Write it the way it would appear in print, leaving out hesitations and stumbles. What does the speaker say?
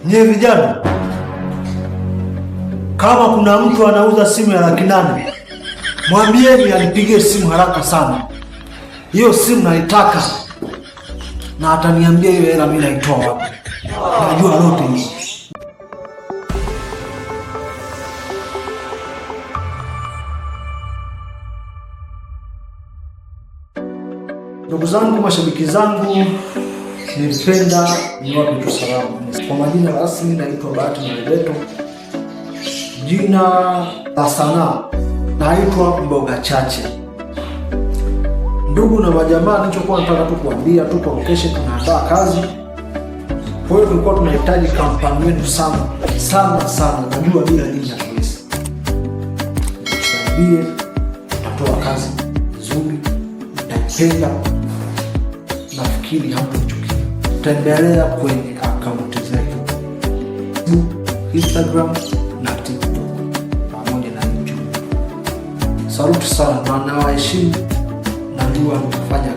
Nye vijana, kama kuna mtu anauza simu ya Laki8, mwambieni anipigie simu haraka sana. Hiyo simu naitaka, na ataniambia hiyo hela mimi naitoa wapi. Najua lote hilo. Ndugu zangu, mashabiki zangu, nilipenda niwape tu salamu. Kwa majina rasmi naitwa Bahati Mwelebeto. Jina la sanaa naitwa Mboga Chache. Ndugu na majamaa, nilichokuwa nataka tu kuambia, tuko location tunaandaa kazi. Kwa hiyo tulikuwa tunahitaji kampani yenu sana sana sana. Najua bila nyinyi hatuwezi. Tusaidie, tutatoa kazi nzuri, mtaipenda. Nafikiri hamtachukia. Tembelea kwenye akaunti zetu Instagram na TikTok pamoja na YouTube. Saluti sana na nawaheshimu, najua mtafanya